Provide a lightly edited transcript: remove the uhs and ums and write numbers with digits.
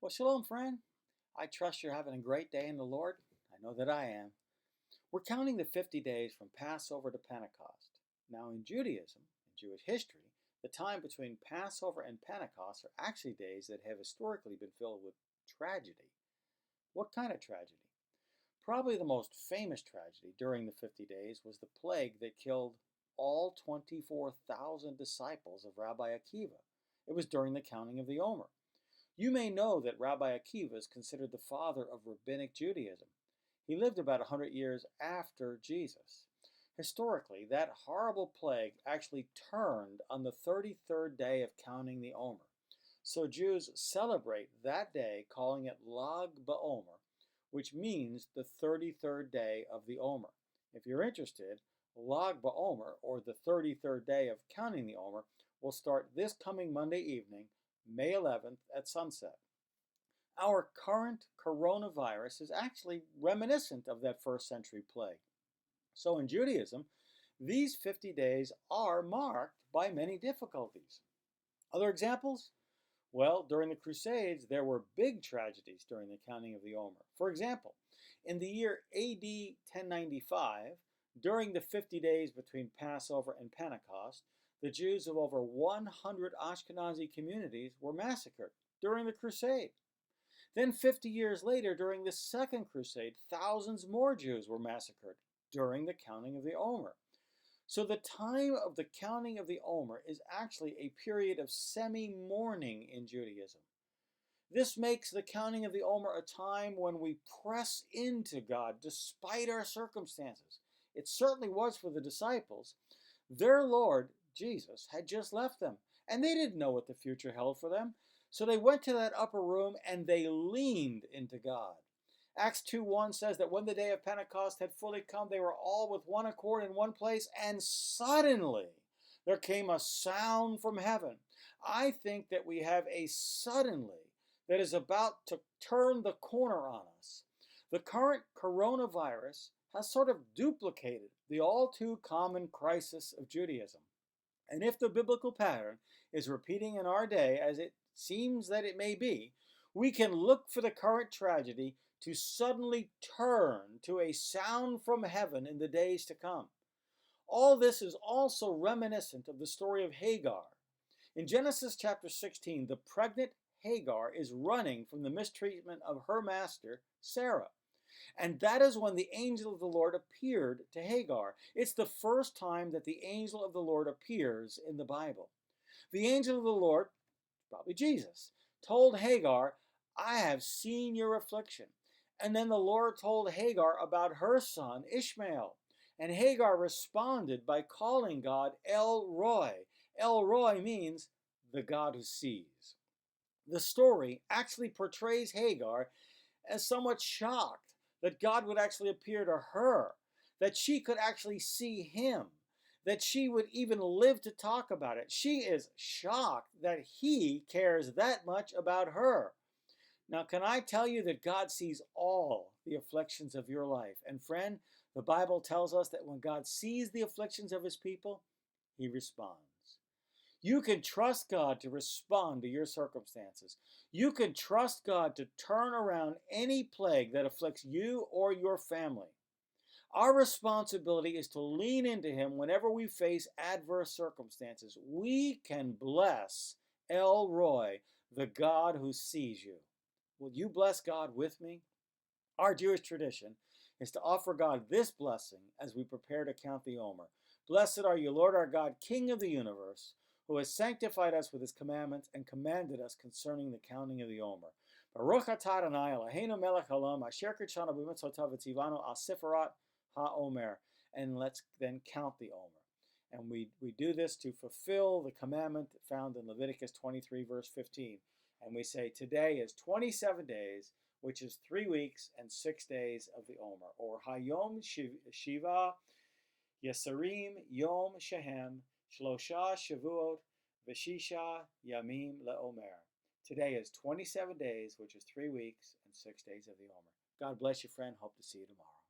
Well, shalom, friend. I trust you're having a great day in the Lord. I know that I am. We're counting the 50 days from Passover to Pentecost. Now, in Judaism, in Jewish history, the time between Passover and Pentecost are actually days that have historically been filled with tragedy. What kind of tragedy? Probably the most famous tragedy during the 50 days was the plague that killed all 24,000 disciples of Rabbi Akiva. It was during the counting of the Omer. You may know that Rabbi Akiva is considered the father of Rabbinic Judaism. He lived about 100 years after Jesus. Historically, that horrible plague actually turned on the 33rd day of counting the Omer. So Jews celebrate that day, calling it Lag BaOmer, which means the 33rd day of the Omer. If you're interested, Lag BaOmer, or the 33rd day of counting the Omer, will start this coming Monday evening, May 11th at sunset. Our current coronavirus is actually reminiscent of that first century plague. So in Judaism, these 50 days are marked by many difficulties. Other examples? Well, during the Crusades, there were big tragedies during the counting of the Omer. For example, in the year AD 1095, during the 50 days between Passover and Pentecost, the Jews of over 100 Ashkenazi communities were massacred during the crusade. Then 50 years later, during the Second Crusade, thousands more Jews were massacred during the counting of the Omer. So the time of the counting of the Omer is actually a period of semi-mourning in Judaism. This makes the counting of the Omer a time when we press into God despite our circumstances. It certainly was for the disciples. Their Lord, Jesus, had just left them, and they didn't know what the future held for them. So they went to that upper room and they leaned into God. Acts 2:1 says that when the day of Pentecost had fully come, they were all with one accord in one place, and suddenly there came a sound from heaven. I think that we have a suddenly that is about to turn the corner on us. The current coronavirus has sort of duplicated the all too common crisis of Judaism. And if the biblical pattern is repeating in our day, as it seems that it may be, we can look for the current tragedy to suddenly turn to a sound from heaven in the days to come. All this is also reminiscent of the story of Hagar. In Genesis chapter 16, the pregnant Hagar is running from the mistreatment of her master, Sarah. And that is when the angel of the Lord appeared to Hagar. It's the first time that the angel of the Lord appears in the Bible. The angel of the Lord, probably Jesus, told Hagar, I have seen your affliction. And then the Lord told Hagar about her son, Ishmael. And Hagar responded by calling God El Roi. El Roi means the God who sees. The story actually portrays Hagar as somewhat shocked that God would actually appear to her, that she could actually see him, that she would even live to talk about it. She is shocked that he cares that much about her. Now, can I tell you that God sees all the afflictions of your life? And friend, the Bible tells us that when God sees the afflictions of his people, he responds. You can trust God to respond to your circumstances. You can trust God to turn around any plague that afflicts you or your family. Our responsibility is to lean into him whenever we face adverse circumstances. We can bless El Roi, the God who sees you. Will you bless God with me? Our Jewish tradition is to offer God this blessing as we prepare to count the Omer. Blessed are you, Lord our God, King of the universe, who has sanctified us with his commandments and commanded us concerning the counting of the Omer. Baruch atah Adonai Eloheinu melech haolam, asher kitshanu b'mitzvotav v'tzivanu al seferat ha-Omer. And let's then count the Omer. And we do this to fulfill the commandment found in Leviticus 23, verse 15. And we say today is 27 days, which is 3 weeks and 6 days of the Omer, or Hayom Shiva Yesarim Yom Shehem Shlosha Shavuot Veshisha Yamim LeOmer. Today is 27 days, which is 3 weeks and 6 days of the Omer. God bless you, friend. Hope to see you tomorrow.